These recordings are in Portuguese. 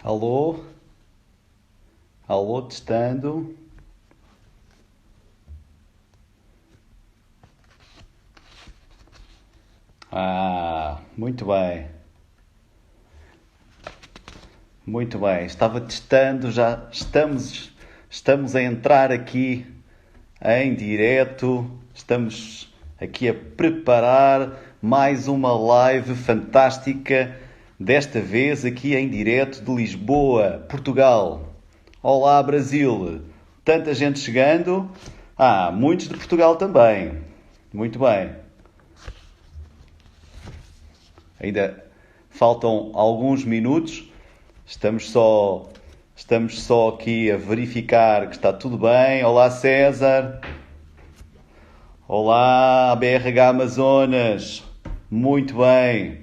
Alô? Alô, testando. Muito bem. Muito bem. Estava testando, já estamos a entrar aqui em direto. Estamos aqui a preparar mais uma live fantástica, desta vez aqui em direto de Lisboa, Portugal. Olá, Brasil. Tanta gente chegando. Muitos de Portugal também. Muito bem. Ainda faltam alguns minutos. Estamos só, estamos só aqui a verificar que está tudo bem. Olá, César. Olá, BRH Amazonas. Muito bem.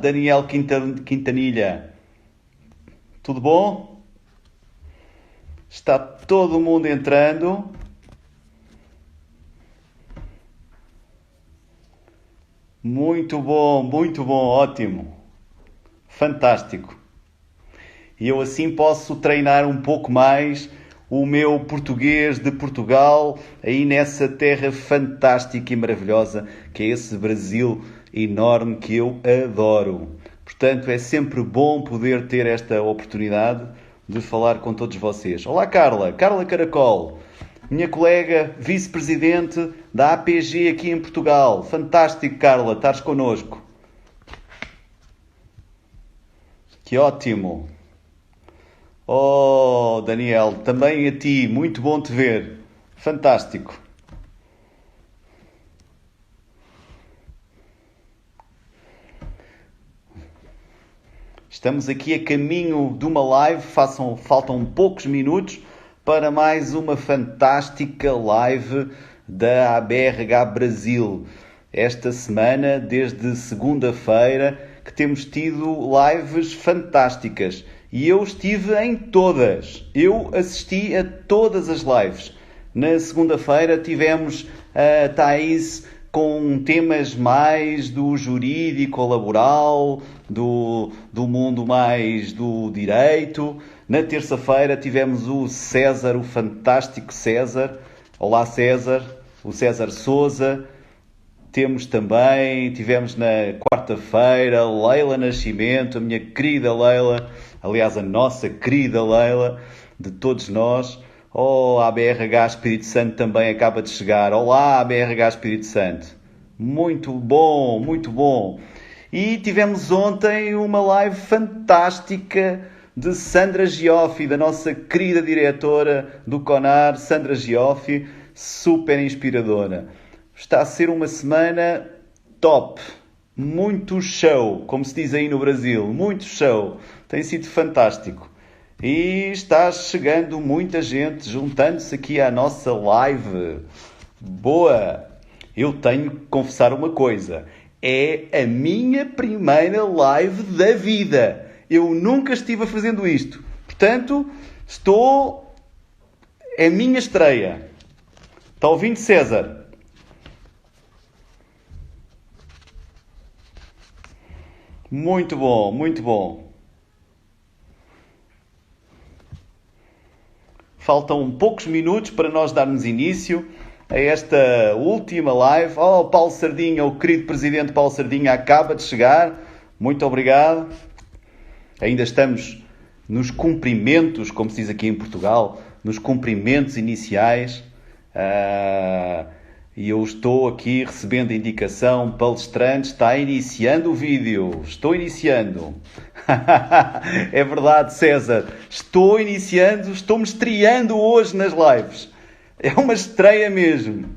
Daniel Quintanilha. Tudo bom? Está todo mundo entrando. Muito bom, ótimo. Fantástico. E eu assim posso treinar um pouco mais o meu português de Portugal, aí nessa terra fantástica e maravilhosa que é esse Brasil enorme que eu adoro. Portanto, é sempre bom poder ter esta oportunidade de falar com todos vocês. Olá, Carla Caracol, minha colega vice-presidente da APG aqui em Portugal. Fantástico, Carla, estares connosco. Que ótimo. Oh, Daniel, também a ti, muito bom te ver. Fantástico. Estamos aqui a caminho de uma live, faltam poucos minutos para mais uma fantástica live da ABRH Brasil. Esta semana, desde segunda-feira, que temos tido lives fantásticas. E eu estive em todas. Eu assisti a todas as lives. Na segunda-feira tivemos a Thaís com temas mais do jurídico laboral, do mundo mais do direito. Na terça-feira tivemos o César, o fantástico César. Olá, César. O César Souza. Tivemos na quarta-feira Leila Nascimento, a minha querida Leila, aliás, a nossa querida Leila, de todos nós. A BRH Espírito Santo também acaba de chegar. Olá, BRH Espírito Santo. Muito bom, muito bom. E tivemos ontem uma live fantástica de Sandra Gioffi, da nossa querida diretora do CONAR, Sandra Gioffi, super inspiradora. Está a ser uma semana top. Muito show, como se diz aí no Brasil. Muito show. Tem sido fantástico. E está chegando muita gente juntando-se aqui à nossa live. Boa! Eu tenho que confessar uma coisa. É a minha primeira live da vida. Eu nunca estive fazendo isto. Portanto, É a minha estreia. Está ouvindo, César? Muito bom, muito bom. Faltam poucos minutos para nós darmos início a esta última live. Paulo Sardinha, o querido presidente Paulo Sardinha acaba de chegar. Muito obrigado. Ainda estamos nos cumprimentos, como se diz aqui em Portugal, nos cumprimentos iniciais. E eu estou aqui recebendo a indicação, palestrante, está iniciando o vídeo. Estou iniciando. É verdade, César. Estou-me estreando hoje nas lives. É uma estreia mesmo.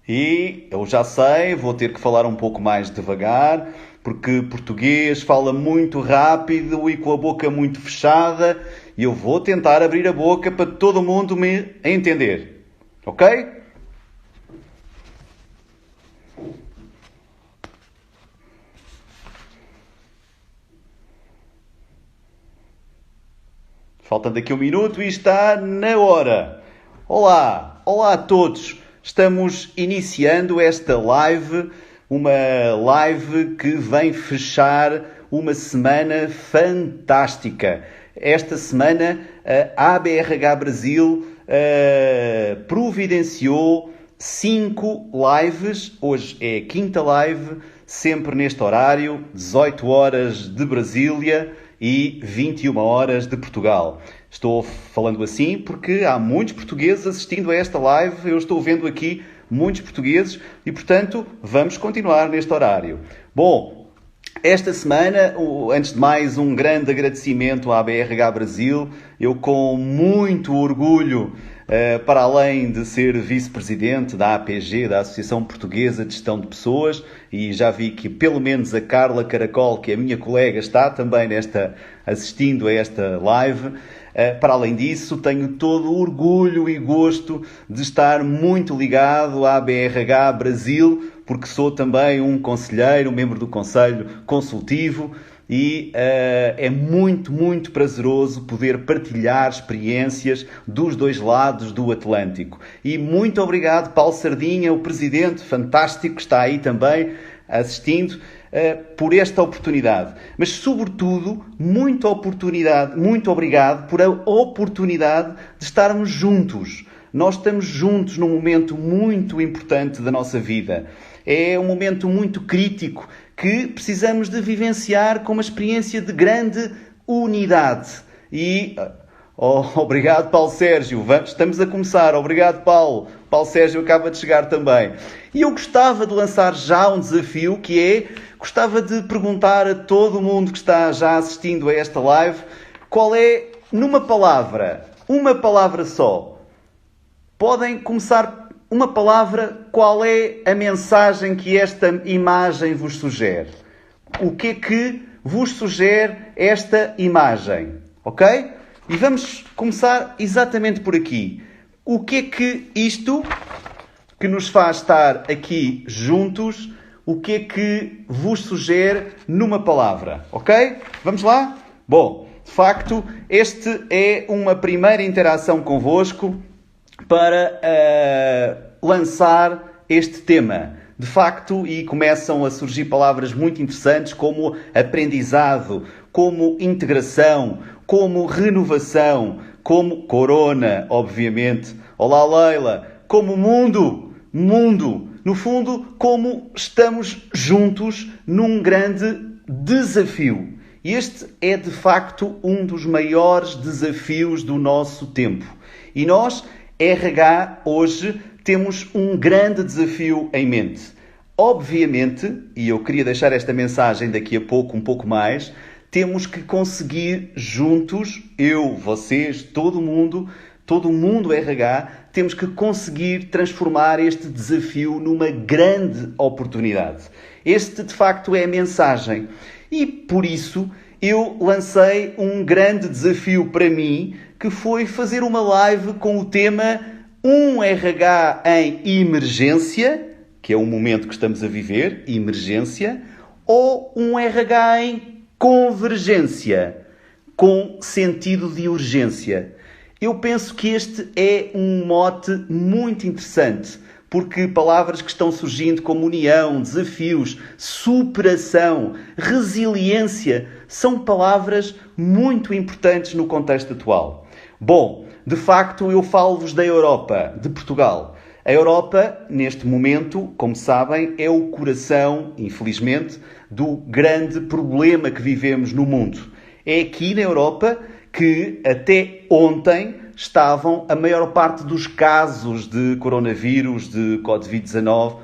E eu já sei, vou ter que falar um pouco mais devagar, porque português fala muito rápido e com a boca muito fechada, e eu vou tentar abrir a boca para todo mundo me entender. Ok? Faltando aqui um minuto e está na hora. Olá, olá a todos. Estamos iniciando esta live, uma live que vem fechar uma semana fantástica. Esta semana a ABRH Brasil providenciou 5 lives. Hoje é a quinta live, sempre neste horário, 18 horas de Brasília e 21 horas de Portugal. Estou falando assim porque há muitos portugueses assistindo a esta live. Eu estou vendo aqui muitos portugueses e, portanto, vamos continuar neste horário. Bom, esta semana, antes de mais, um grande agradecimento à ABRH Brasil. Eu, com muito orgulho, para além de ser vice-presidente da APG, da Associação Portuguesa de Gestão de Pessoas, e já vi que pelo menos a Carla Caracol, que é a minha colega, está também assistindo a esta live. Para além disso, tenho todo o orgulho e gosto de estar muito ligado à ABRH Brasil, porque sou também um conselheiro, um membro do Conselho Consultivo, e é muito, muito prazeroso poder partilhar experiências dos dois lados do Atlântico. E muito obrigado, Paulo Sardinha, o presidente fantástico, que está aí também assistindo, por esta oportunidade. Mas, sobretudo, muito obrigado por a oportunidade de estarmos juntos. Nós estamos juntos num momento muito importante da nossa vida. É um momento muito crítico que precisamos de vivenciar com uma experiência de grande unidade. E obrigado, Paulo Sérgio. Estamos a começar. Obrigado, Paulo. Paulo Sérgio acaba de chegar também. E eu gostava de lançar já um desafio, que é, gostava de perguntar a todo o mundo que está já assistindo a esta live, qual é, uma palavra só. Podem começar uma palavra, qual é a mensagem que esta imagem vos sugere? O que é que vos sugere esta imagem? Ok? E vamos começar exatamente por aqui. O que é que isto, que nos faz estar aqui juntos, o que é que vos sugere numa palavra? Ok? Vamos lá? Bom, de facto, este é uma primeira interação convosco para lançar este tema. De facto, e começam a surgir palavras muito interessantes como aprendizado, como integração, como renovação, como corona, obviamente. Olá, Leila. Como mundo. No fundo, como estamos juntos num grande desafio. Este é, de facto, um dos maiores desafios do nosso tempo. E nós, RH, hoje, temos um grande desafio em mente. Obviamente, e eu queria deixar esta mensagem daqui a pouco, um pouco mais, temos que conseguir juntos, eu, vocês, todo mundo RH, temos que conseguir transformar este desafio numa grande oportunidade. Este, de facto, é a mensagem. E, por isso, eu lancei um grande desafio para mim, que foi fazer uma live com o tema Um RH em Emergência, que é o momento que estamos a viver, emergência, ou um RH em Convergência, com sentido de urgência. Eu penso que este é um mote muito interessante, porque palavras que estão surgindo como união, desafios, superação, resiliência, são palavras muito importantes no contexto atual. Bom, de facto, eu falo-vos da Europa, de Portugal. A Europa, neste momento, como sabem, é o coração, infelizmente, do grande problema que vivemos no mundo. É aqui na Europa que, até ontem, estavam a maior parte dos casos de coronavírus, de Covid-19,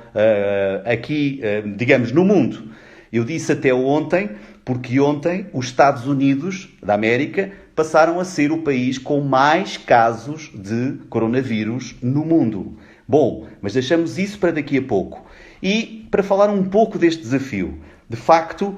aqui, digamos, no mundo. Eu disse até ontem, porque ontem os Estados Unidos da América passaram a ser o país com mais casos de coronavírus no mundo. Bom, mas deixamos isso para daqui a pouco. E para falar um pouco deste desafio, de facto,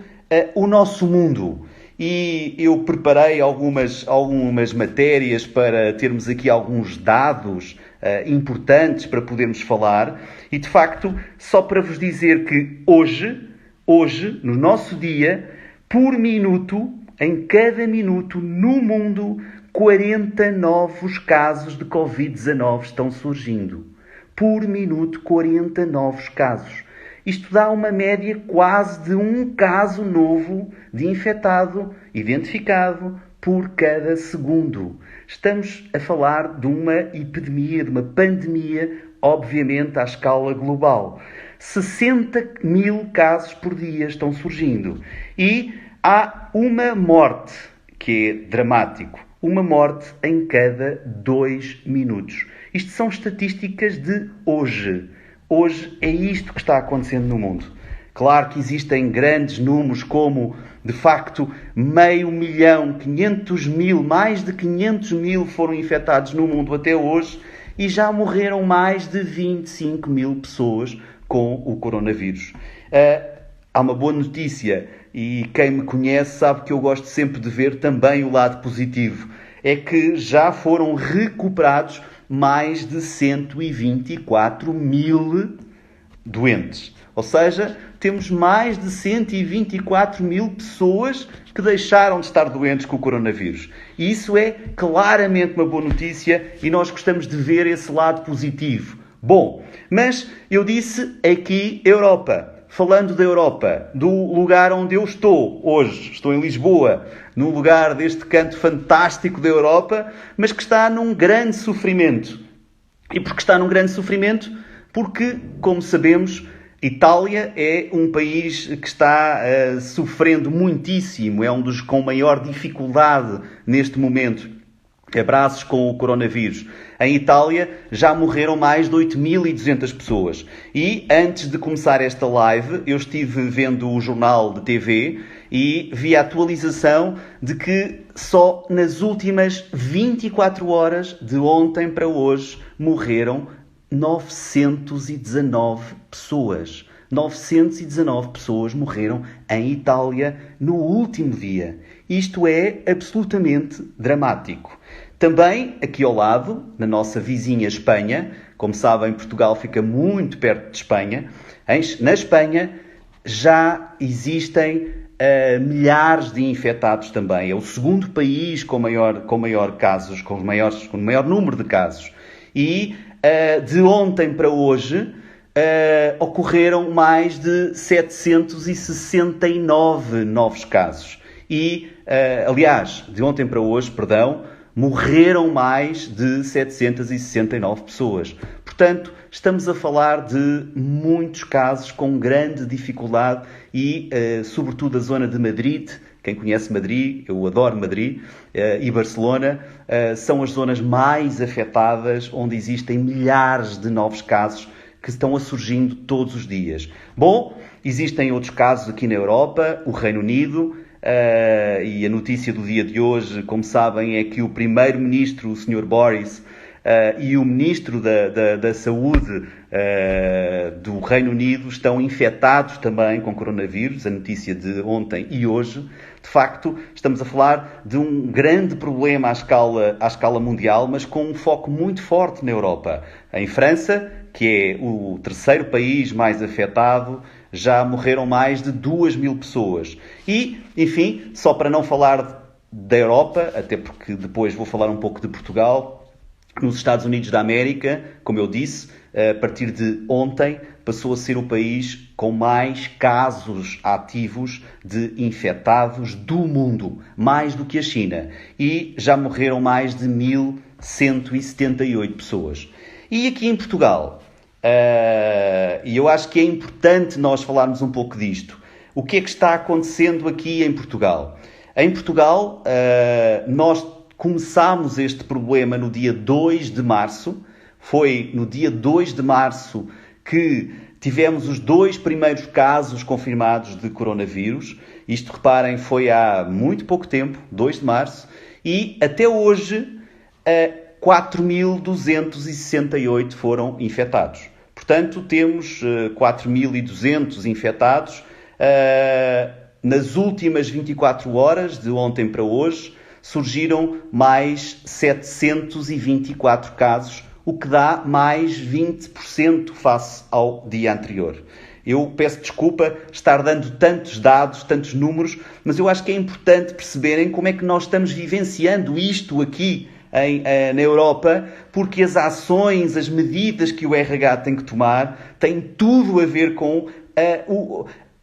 o nosso mundo. E eu preparei algumas matérias para termos aqui alguns dados importantes para podermos falar. E, de facto, só para vos dizer que hoje, no nosso dia, por minuto, em cada minuto no mundo, 40 novos casos de Covid-19 estão surgindo. Por minuto, 40 novos casos. Isto dá uma média quase de um caso novo de infectado identificado por cada segundo. Estamos a falar de uma epidemia, de uma pandemia, obviamente à escala global. 60 mil casos por dia estão surgindo. E há uma morte, que é dramático. Uma morte em cada 2 minutos. Isto são estatísticas de hoje. Hoje é isto que está acontecendo no mundo. Claro que existem grandes números como, de facto, 500.000, 500.000, mais de 500.000 foram infectados no mundo até hoje e já morreram mais de 25.000 pessoas com o coronavírus. Há uma boa notícia e quem me conhece sabe que eu gosto sempre de ver também o lado positivo. É que já foram recuperados mais de 124 mil doentes. Ou seja, temos mais de 124 mil pessoas que deixaram de estar doentes com o coronavírus. E isso é claramente uma boa notícia e nós gostamos de ver esse lado positivo. Bom, mas eu disse aqui Europa. Falando da Europa, do lugar onde eu estou hoje, estou em Lisboa, num lugar deste canto fantástico da Europa, mas que está num grande sofrimento. E porquê está num grande sofrimento? Porque, como sabemos, Itália é um país que está sofrendo muitíssimo, é um dos com maior dificuldade neste momento. Abraços com o coronavírus. Em Itália já morreram mais de 8.200 pessoas. E antes de começar esta live, eu estive vendo o jornal de TV e vi a atualização de que só nas últimas 24 horas, de ontem para hoje, morreram 919 pessoas. 919 pessoas morreram em Itália no último dia. Isto é absolutamente dramático. Também, aqui ao lado, na nossa vizinha Espanha, como sabem, Portugal fica muito perto de Espanha. Na Espanha já existem milhares de infectados também. É o segundo país com maior casos, com o maior número de casos. E de ontem para hoje ocorreram mais de 769 novos casos. E, aliás, de ontem para hoje, morreram mais de 769 pessoas. Portanto, estamos a falar de muitos casos com grande dificuldade e, sobretudo, a zona de Madrid. Quem conhece Madrid, eu adoro Madrid, e Barcelona, são as zonas mais afetadas, onde existem milhares de novos casos que estão a surgindo todos os dias. Bom, existem outros casos aqui na Europa, o Reino Unido, e a notícia do dia de hoje, como sabem, é que o primeiro-ministro, o Sr. Boris, e o ministro da Saúde do Reino Unido estão infectados também com coronavírus, a notícia de ontem e hoje. De facto, estamos a falar de um grande problema à escala mundial, mas com um foco muito forte na Europa. Em França, que é o terceiro país mais afetado, já morreram mais de 2.000 pessoas. E, enfim, só para não falar da Europa, até porque depois vou falar um pouco de Portugal, nos Estados Unidos da América, como eu disse, a partir de ontem, passou a ser o país com mais casos ativos de infectados do mundo, mais do que a China. E já morreram mais de 1.178 pessoas. E aqui em Portugal, e eu acho que é importante nós falarmos um pouco disto. O que é que está acontecendo aqui em Portugal? Em Portugal, nós começámos este problema no dia 2 de março. Foi no dia 2 de março que tivemos os 2 primeiros casos confirmados de coronavírus. Isto, reparem, foi há muito pouco tempo, 2 de março. E até hoje, 4.268 foram infectados. Portanto, temos 4.200 infectados. Nas últimas 24 horas, de ontem para hoje, surgiram mais 724 casos, o que dá mais 20% face ao dia anterior. Eu peço desculpa estar dando tantos dados, tantos números, mas eu acho que é importante perceberem como é que nós estamos vivenciando isto aqui na Europa, porque as ações, as medidas que o RH tem que tomar têm tudo a ver com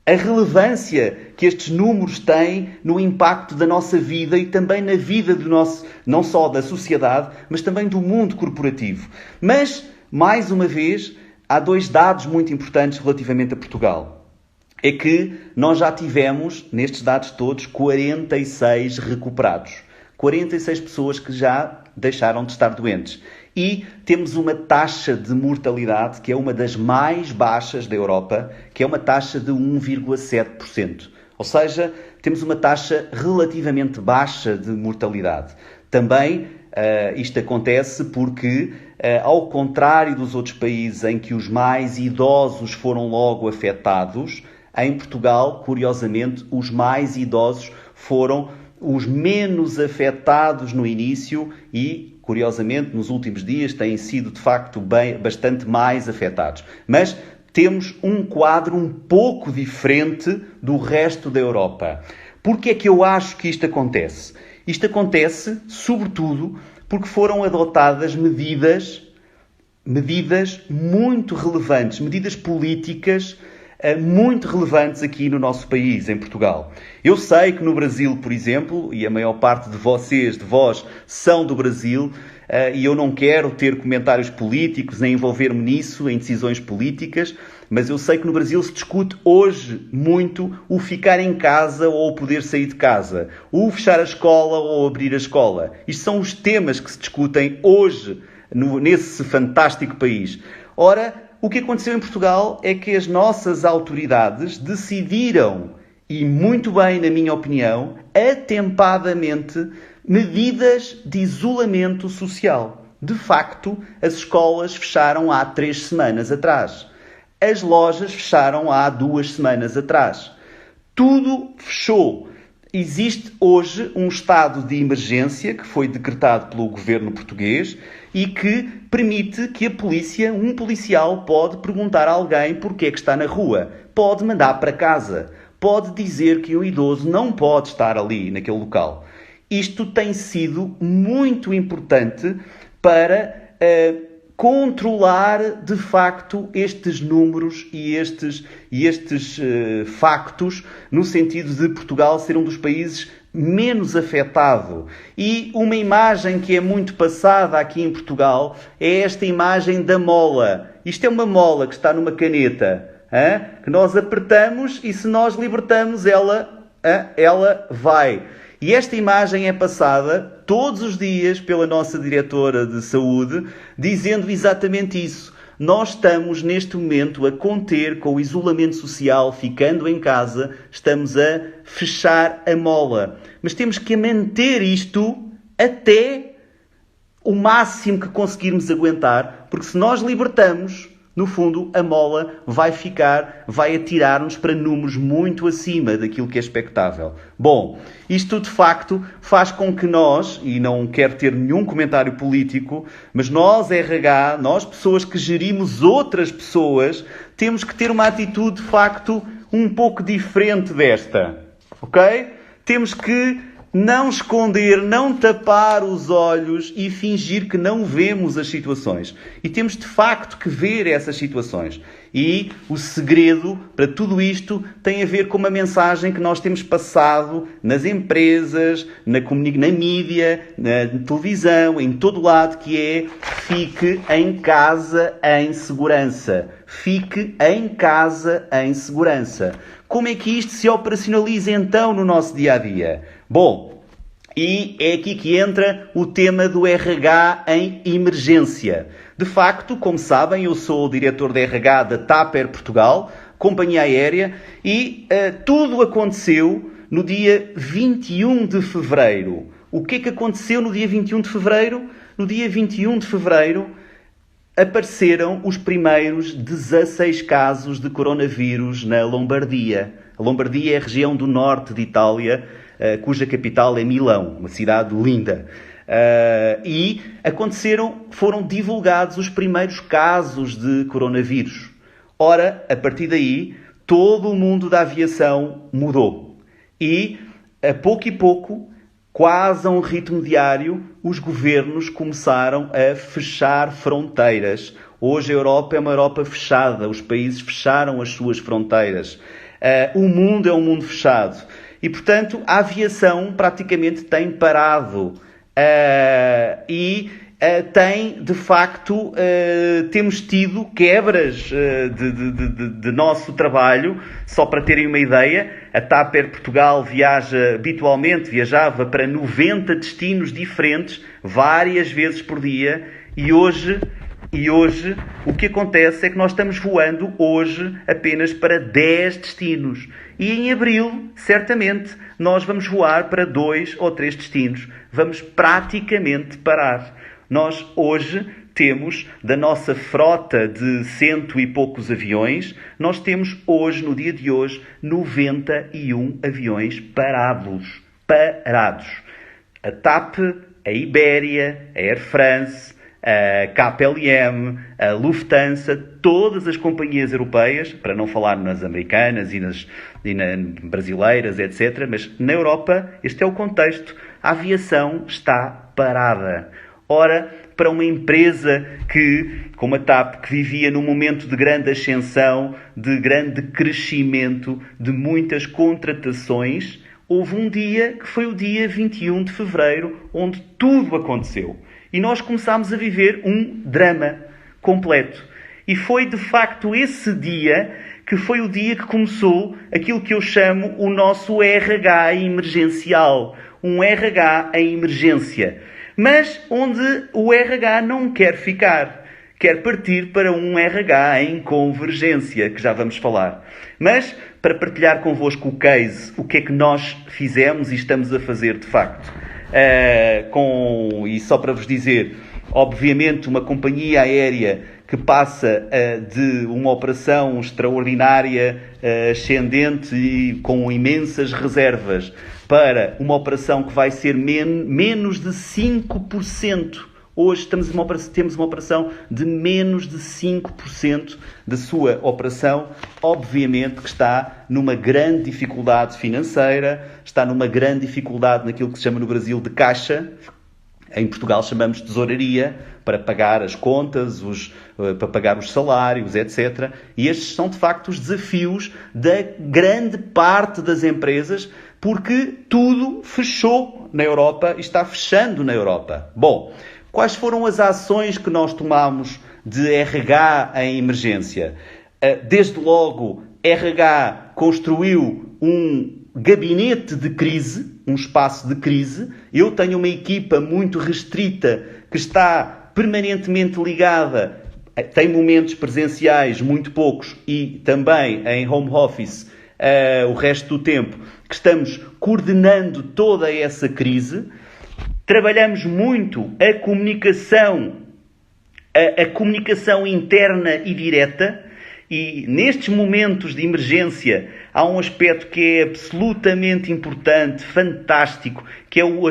a relevância que estes números têm no impacto da nossa vida e também na vida do nosso, não só da sociedade, mas também do mundo corporativo. Mas, mais uma vez, há 2 dados muito importantes relativamente a Portugal. É que nós já tivemos, nestes dados todos, 46 recuperados. 46 pessoas que já deixaram de estar doentes. E temos uma taxa de mortalidade que é uma das mais baixas da Europa, que é uma taxa de 1,7%. Ou seja, temos uma taxa relativamente baixa de mortalidade. Também isto acontece porque, ao contrário dos outros países em que os mais idosos foram logo afetados, em Portugal, curiosamente, os mais idosos foram os menos afetados no início e, curiosamente, nos últimos dias têm sido, de facto, bastante mais afetados. Mas temos um quadro um pouco diferente do resto da Europa. Porquê é que eu acho que isto acontece? Isto acontece, sobretudo, porque foram adotadas medidas muito relevantes, medidas políticas muito relevantes aqui no nosso país, em Portugal. Eu sei que no Brasil, por exemplo, e a maior parte de vós, são do Brasil, e eu não quero ter comentários políticos, nem envolver-me nisso, em decisões políticas, mas eu sei que no Brasil se discute hoje muito o ficar em casa ou o poder sair de casa, o fechar a escola ou abrir a escola. Isto são os temas que se discutem hoje nesse fantástico país. Ora, o que aconteceu em Portugal é que as nossas autoridades decidiram, e muito bem, na minha opinião, atempadamente, medidas de isolamento social. De facto, as escolas fecharam há 3 semanas atrás. As lojas fecharam há 2 semanas atrás. Tudo fechou. Existe hoje um estado de emergência que foi decretado pelo governo português e que permite que um policial pode perguntar a alguém porquê é que está na rua. Pode mandar para casa. Pode dizer que o idoso não pode estar ali, naquele local. Isto tem sido muito importante para controlar, de facto, estes números e estes factos, no sentido de Portugal ser um dos países menos afetado. E uma imagem que é muito passada aqui em Portugal é esta imagem da mola. Isto é uma mola que está numa caneta, que nós apertamos e se nós libertamos ela vai. E esta imagem é passada todos os dias pela nossa diretora de saúde, dizendo exatamente isso. Nós estamos, neste momento, a conter com o isolamento social, ficando em casa, estamos a fechar a mola. Mas temos que manter isto até o máximo que conseguirmos aguentar, porque se nós libertamos, no fundo, a mola vai atirar-nos para números muito acima daquilo que é expectável. Bom, isto de facto faz com que nós, e não quero ter nenhum comentário político, mas nós, RH, nós pessoas que gerimos outras pessoas, temos que ter uma atitude de facto um pouco diferente desta. Ok? Temos que não esconder, não tapar os olhos e fingir que não vemos as situações. E temos de facto que ver essas situações. E o segredo para tudo isto tem a ver com uma mensagem que nós temos passado nas empresas, na mídia, na televisão, em todo lado, que é: fique em casa em segurança. Fique em casa em segurança. Como é que isto se operacionaliza então no nosso dia-a-dia? Bom, e é aqui que entra o tema do RH em emergência. De facto, como sabem, eu sou o diretor de RH da TAP Air Portugal, companhia aérea, e tudo aconteceu no dia 21 de fevereiro. O que é que aconteceu no dia 21 de fevereiro? No dia 21 de fevereiro apareceram os primeiros 16 casos de coronavírus na Lombardia. A Lombardia é a região do norte de Itália, cuja capital é Milão, uma cidade linda. E foram divulgados os primeiros casos de coronavírus. Ora, a partir daí, todo o mundo da aviação mudou. E, a pouco e pouco, quase a um ritmo diário, os governos começaram a fechar fronteiras. Hoje a Europa é uma Europa fechada, os países fecharam as suas fronteiras. O mundo é um mundo fechado. E, portanto, a aviação praticamente tem parado. Tem, de facto, temos tido quebras de nosso trabalho. Só para terem uma ideia, a TAP Air Portugal viajava para 90 destinos diferentes, várias vezes por dia, e hoje o que acontece é que nós estamos voando hoje apenas para 10 destinos. E em abril, certamente, nós vamos voar para 2 ou 3 destinos. Vamos praticamente parar. Nós hoje temos, da nossa frota de 100 e poucos aviões, nós temos hoje, no dia de hoje, 91 aviões parados. A TAP, a Iberia, a Air France, a KLM, a Lufthansa, todas as companhias europeias, para não falar nas americanas e nas brasileiras, etc. Mas na Europa, este é o contexto, a aviação está parada. Ora, para uma empresa como a TAP, que vivia num momento de grande ascensão, de grande crescimento, de muitas contratações, houve um dia que foi o dia 21 de fevereiro, onde tudo aconteceu. E nós começámos a viver um drama completo. E foi, de facto, esse dia que foi o dia que começou aquilo que eu chamo o nosso RH emergencial. Um RH em emergência. Mas onde o RH não quer ficar. Quer partir para um RH em convergência, que já vamos falar. Mas, para partilhar convosco o case, o que é que nós fizemos e estamos a fazer de facto. E só para vos dizer, obviamente uma companhia aérea que passa de uma operação extraordinária, ascendente e com imensas reservas, para uma operação que vai ser menos de 5%. Hoje temos uma operação de menos de 5% da sua operação. Obviamente que está numa grande dificuldade financeira, está numa grande dificuldade naquilo que se chama no Brasil de caixa. Em Portugal chamamos de tesouraria, para pagar as contas, para pagar os salários, etc. E estes são, de facto, os desafios da grande parte das empresas, porque tudo fechou na Europa e está fechando na Europa. Bom, quais foram as ações que nós tomamos de RH em emergência? Desde logo, RH construiu um gabinete de crise, um espaço de crise. Eu tenho uma equipa muito restrita que está permanentemente ligada, tem momentos presenciais, muito poucos, e também em home office o resto do tempo, que estamos coordenando toda essa crise. Trabalhamos muito a comunicação interna e direta. E nestes momentos de emergência há um aspecto que é absolutamente importante, fantástico, que é o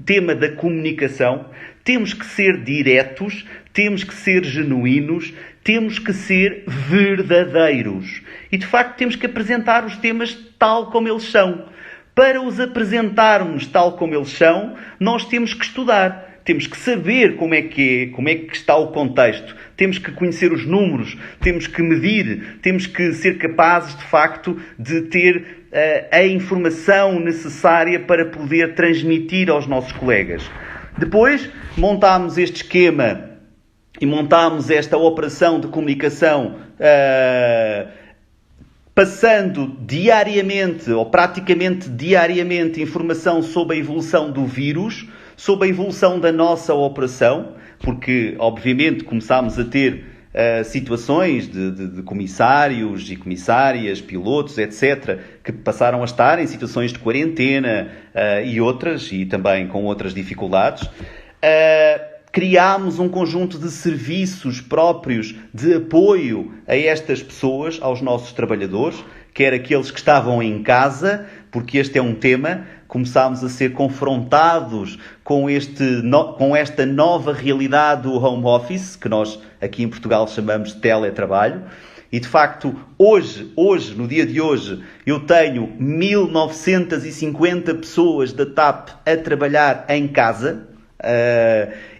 tema da comunicação. Temos que ser diretos, temos que ser genuínos, temos que ser verdadeiros. E de facto temos que apresentar os temas tal como eles são. Para os apresentarmos tal como eles são, nós temos que estudar. Temos que saber como é que está o contexto. Temos que conhecer os números, temos que medir, temos que ser capazes, de facto, de ter a informação necessária para poder transmitir aos nossos colegas. Depois, montámos este esquema e montámos esta operação de comunicação passando diariamente, ou praticamente diariamente, informação sobre a evolução do vírus, sobre a evolução da nossa operação, porque, obviamente, começámos a ter situações de comissários e comissárias, pilotos, etc., que passaram a estar em situações de quarentena e outras, e também com outras dificuldades. Criámos um conjunto de serviços próprios de apoio a estas pessoas, aos nossos trabalhadores, quer aqueles que estavam em casa, porque este é um tema. Começámos a ser confrontados com esta nova realidade do home office, que nós aqui em Portugal chamamos de teletrabalho, E, de facto, hoje, no dia de hoje, eu tenho 1950 pessoas da TAP a trabalhar em casa.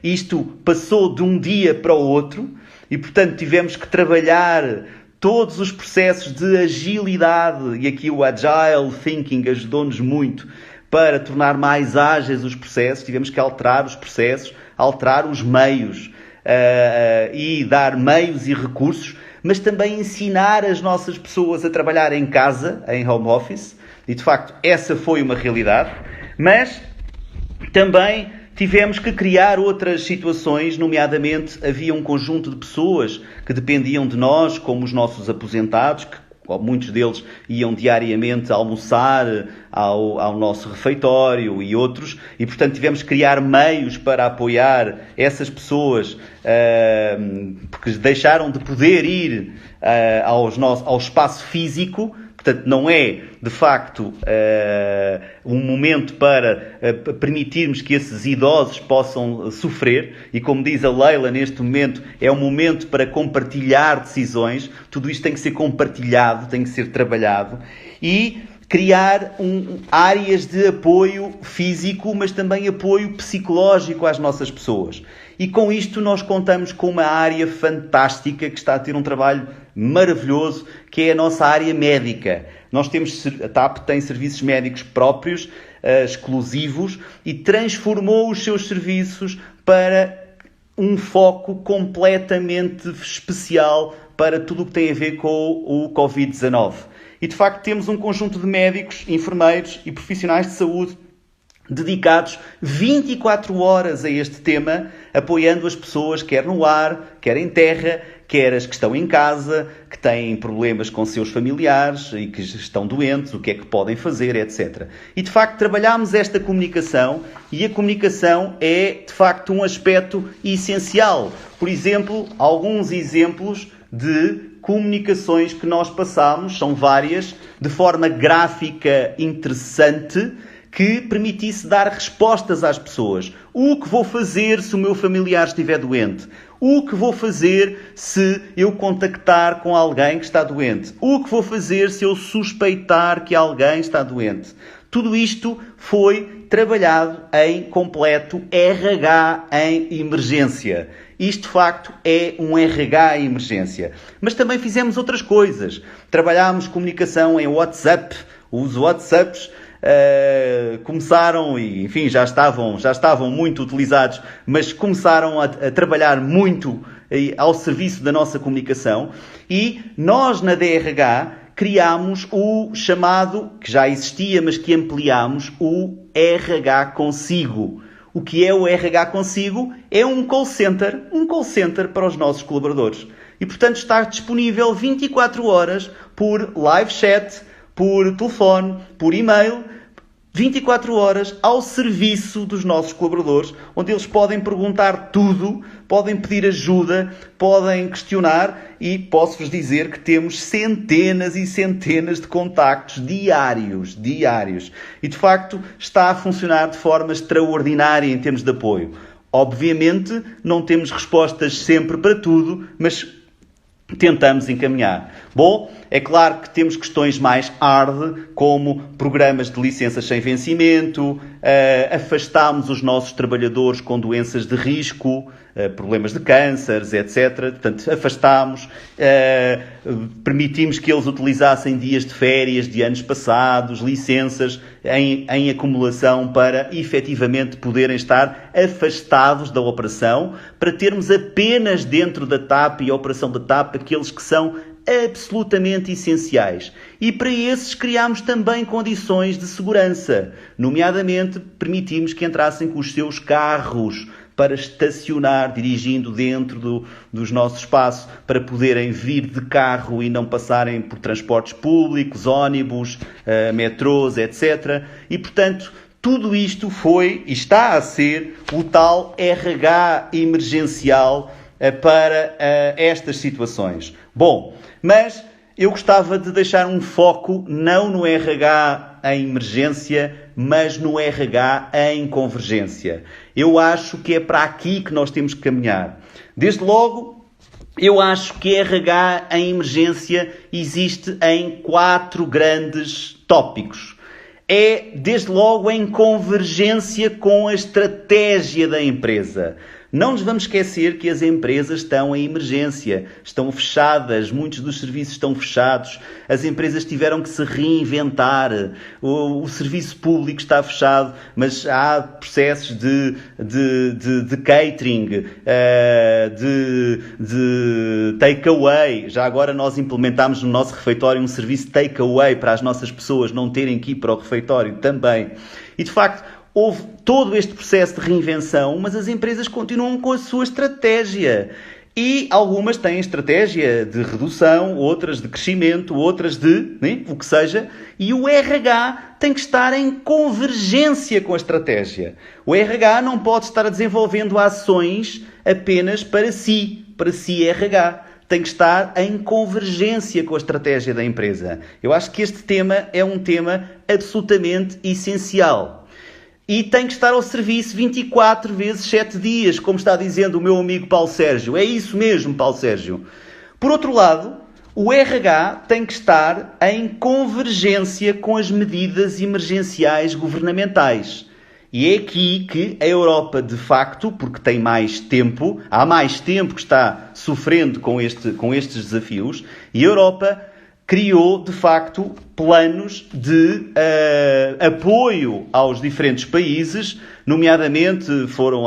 Isto passou de um dia para o outro e, portanto, tivemos que trabalhar todos os processos de agilidade, e aqui o Agile Thinking ajudou-nos muito para tornar mais ágeis os processos. Tivemos que alterar os processos, alterar os meios e dar meios e recursos, mas também ensinar as nossas pessoas a trabalhar em casa, em home office, e de facto essa foi uma realidade, mas também tivemos que criar outras situações, nomeadamente havia um conjunto de pessoas que dependiam de nós, como os nossos aposentados, que muitos deles iam diariamente almoçar ao nosso refeitório e outros, e portanto tivemos que criar meios para apoiar essas pessoas, porque deixaram de poder ir ao espaço físico. Portanto, não é, de facto, um momento para permitirmos que esses idosos possam sofrer. E como diz a Leila, neste momento, é um momento para compartilhar decisões. Tudo isto tem que ser compartilhado, tem que ser trabalhado. E criar áreas de apoio físico, mas também apoio psicológico às nossas pessoas. E com isto nós contamos com uma área fantástica que está a ter um trabalho maravilhoso, que é a nossa área médica. A TAP tem serviços médicos próprios, exclusivos, e transformou os seus serviços para um foco completamente especial para tudo o que tem a ver com o Covid-19. E de facto temos um conjunto de médicos, enfermeiros e profissionais de saúde dedicados 24 horas a este tema, apoiando as pessoas, quer no ar, quer em terra, quer as que estão em casa, que têm problemas com seus familiares e que estão doentes, o que é que podem fazer, etc. E, de facto, trabalhámos esta comunicação, e a comunicação é, de facto, um aspecto essencial. Por exemplo, alguns exemplos de comunicações que nós passámos, são várias, de forma gráfica interessante, que permitisse dar respostas às pessoas. O que vou fazer se o meu familiar estiver doente? O que vou fazer se eu contactar com alguém que está doente? O que vou fazer se eu suspeitar que alguém está doente? Tudo isto foi trabalhado em completo RH em emergência. Isto, de facto, é um RH em emergência. Mas também fizemos outras coisas. Trabalhámos comunicação em WhatsApp. Os WhatsApps começaram, e enfim, já estavam muito utilizados, mas começaram a trabalhar muito ao serviço da nossa comunicação, e nós na DRH criámos o chamado, que já existia, mas que ampliámos, o RH Consigo. O que é o RH Consigo? É um call center para os nossos colaboradores. E, portanto, está disponível 24 horas por live chat, por telefone, por e-mail, 24 horas ao serviço dos nossos colaboradores, onde eles podem perguntar tudo, podem pedir ajuda, podem questionar, e posso-vos dizer que temos centenas e centenas de contactos diários. E, de facto, está a funcionar de forma extraordinária em termos de apoio. Obviamente, não temos respostas sempre para tudo, mas tentamos encaminhar. Bom, é claro que temos questões mais hard, como programas de licenças sem vencimento, afastámos os nossos trabalhadores com doenças de risco, problemas de cânceres, etc. Portanto, afastámos, permitimos que eles utilizassem dias de férias de anos passados, licenças em acumulação para efetivamente poderem estar afastados da operação, para termos apenas dentro da TAP e a operação da TAP aqueles que são absolutamente essenciais. E para esses criámos também condições de segurança. Nomeadamente, permitimos que entrassem com os seus carros para estacionar, dirigindo dentro dos nossos espaços, para poderem vir de carro e não passarem por transportes públicos, ônibus, metrôs, etc. E, portanto, tudo isto foi e está a ser o tal RH emergencial para estas situações. Bom, mas eu gostava de deixar um foco não no RH em emergência, mas no RH em convergência. Eu acho que é para aqui que nós temos que caminhar. Desde logo, Eu acho que RH em emergência existe em 4 grandes tópicos. É, desde logo, em convergência com a estratégia da empresa. Não nos vamos esquecer que as empresas estão em emergência, estão fechadas, muitos dos serviços estão fechados, as empresas tiveram que se reinventar, o serviço público está fechado, mas há processos de catering, de takeaway. Já agora nós implementámos no nosso refeitório um serviço takeaway para as nossas pessoas não terem que ir para o refeitório também. E de facto, houve todo este processo de reinvenção, mas as empresas continuam com a sua estratégia. E algumas têm estratégia de redução, outras de crescimento, outras de o que seja. E o RH tem que estar em convergência com a estratégia. O RH não pode estar desenvolvendo ações apenas para si RH. Tem que estar em convergência com a estratégia da empresa. Eu acho que este tema é um tema absolutamente essencial. E tem que estar ao serviço 24 vezes 7 dias, como está dizendo o meu amigo Paulo Sérgio. É isso mesmo, Paulo Sérgio. Por outro lado, o RH tem que estar em convergência com as medidas emergenciais governamentais. E é aqui que a Europa, de facto, porque tem mais tempo, há mais tempo que está sofrendo com estes desafios, e a Europa criou, de facto, planos de apoio aos diferentes países, nomeadamente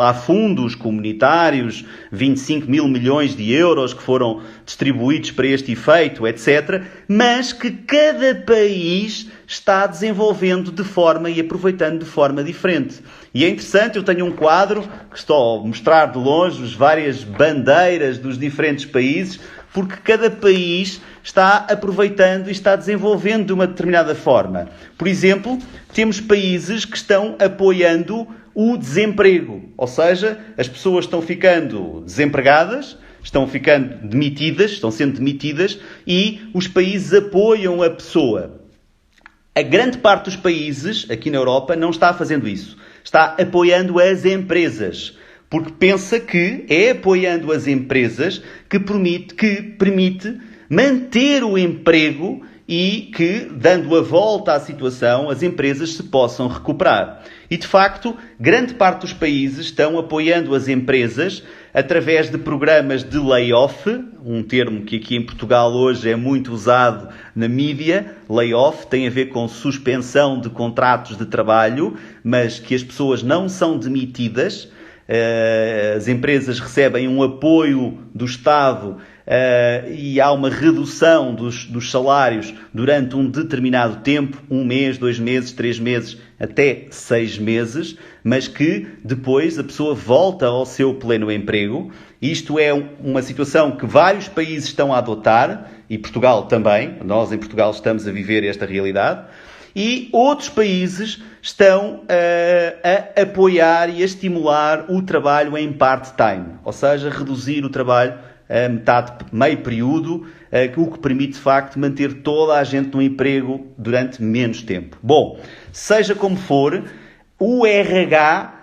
há fundos comunitários, 25 mil milhões de euros que foram distribuídos para este efeito, etc., mas que cada país está desenvolvendo de forma e aproveitando de forma diferente. E é interessante, eu tenho um quadro que estou a mostrar de longe as várias bandeiras dos diferentes países, porque cada país está aproveitando e está desenvolvendo de uma determinada forma. Por exemplo, temos países que estão apoiando o desemprego, ou seja, as pessoas estão ficando desempregadas, estão sendo demitidas e os países apoiam a pessoa. A grande parte dos países aqui na Europa não está fazendo isso. Está apoiando as empresas. Porque pensa que é apoiando as empresas que permite manter o emprego e que, dando a volta à situação, as empresas se possam recuperar. E, de facto, grande parte dos países estão apoiando as empresas através de programas de layoff, um termo que aqui em Portugal hoje é muito usado na mídia. Layoff tem a ver com suspensão de contratos de trabalho, mas que as pessoas não são demitidas. As empresas recebem um apoio do Estado e há uma redução dos salários durante um determinado tempo, 1 mês, 2 meses, 3 meses, até 6 meses, mas que depois a pessoa volta ao seu pleno emprego. Isto é uma situação que vários países estão a adotar, e Portugal também. Nós em Portugal estamos a viver esta realidade. E outros países estão a apoiar e a estimular o trabalho em part-time, ou seja, reduzir o trabalho a metade, meio período, o que permite, de facto, manter toda a gente no emprego durante menos tempo. Bom, seja como for, o RH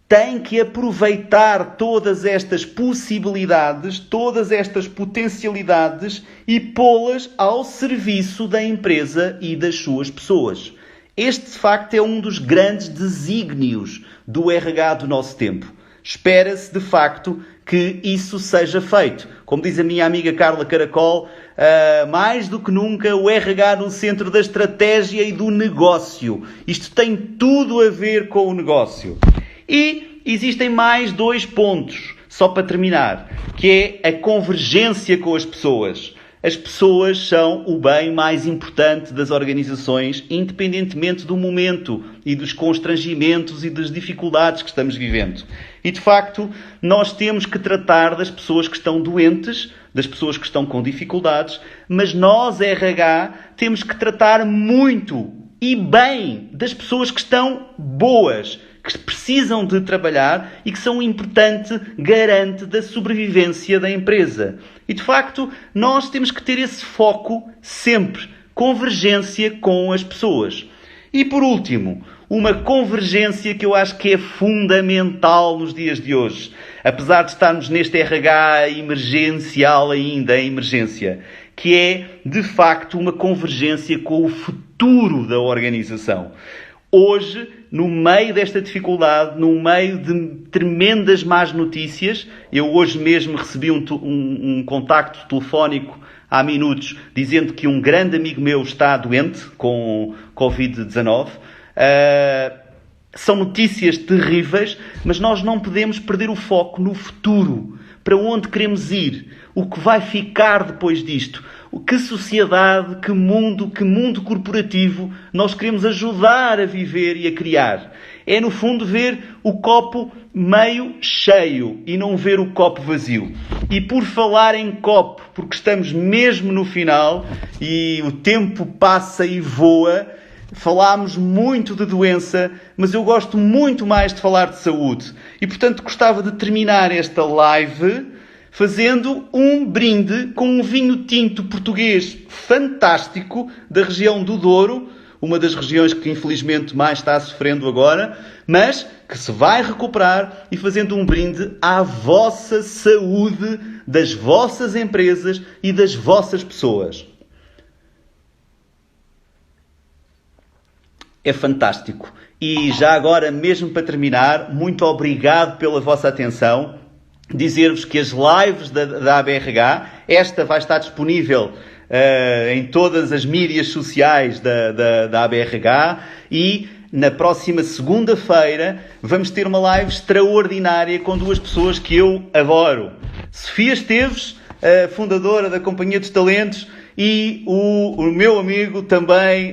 tem que aproveitar todas estas possibilidades, todas estas potencialidades e pô-las ao serviço da empresa e das suas pessoas. Este, de facto, é um dos grandes desígnios do RH do nosso tempo. Espera-se, de facto, que isso seja feito. Como diz a minha amiga Carla Caracol, mais do que nunca o RH no centro da estratégia e do negócio. Isto tem tudo a ver com o negócio. E existem mais 2 pontos, só para terminar, que é a convergência com as pessoas. As pessoas são o bem mais importante das organizações, independentemente do momento e dos constrangimentos e das dificuldades que estamos vivendo. E, de facto, nós temos que tratar das pessoas que estão doentes, das pessoas que estão com dificuldades, mas nós, RH, temos que tratar muito e bem das pessoas que estão boas, que precisam de trabalhar e que são um importante garante da sobrevivência da empresa. E, de facto, nós temos que ter esse foco sempre, convergência com as pessoas. E, por último, uma convergência que eu acho que é fundamental nos dias de hoje. Apesar de estarmos neste RH emergencial ainda, em emergência, que é, de facto, uma convergência com o futuro da organização. Hoje, no meio desta dificuldade, no meio de tremendas más notícias, eu hoje mesmo recebi um contacto telefónico há minutos, dizendo que um grande amigo meu está doente com Covid-19. São notícias terríveis, mas nós não podemos perder o foco no futuro. Para onde queremos ir? O que vai ficar depois disto? Que sociedade, que mundo corporativo nós queremos ajudar a viver e a criar? É, no fundo, ver o copo meio cheio e não ver o copo vazio. E por falar em copo, porque estamos mesmo no final e o tempo passa e voa, falámos muito de doença, mas eu gosto muito mais de falar de saúde. E, portanto, gostava de terminar esta live fazendo um brinde com um vinho tinto português fantástico da região do Douro, uma das regiões que infelizmente mais está sofrendo agora, mas que se vai recuperar, e fazendo um brinde à vossa saúde, das vossas empresas e das vossas pessoas. É fantástico. E já agora, mesmo para terminar, muito obrigado pela vossa atenção. Dizer-vos que as lives da ABRH, esta vai estar disponível em todas as mídias sociais da ABRH, e na próxima segunda-feira vamos ter uma live extraordinária com duas pessoas que eu adoro. Sofia Esteves, fundadora da Companhia dos Talentos, e o meu amigo também,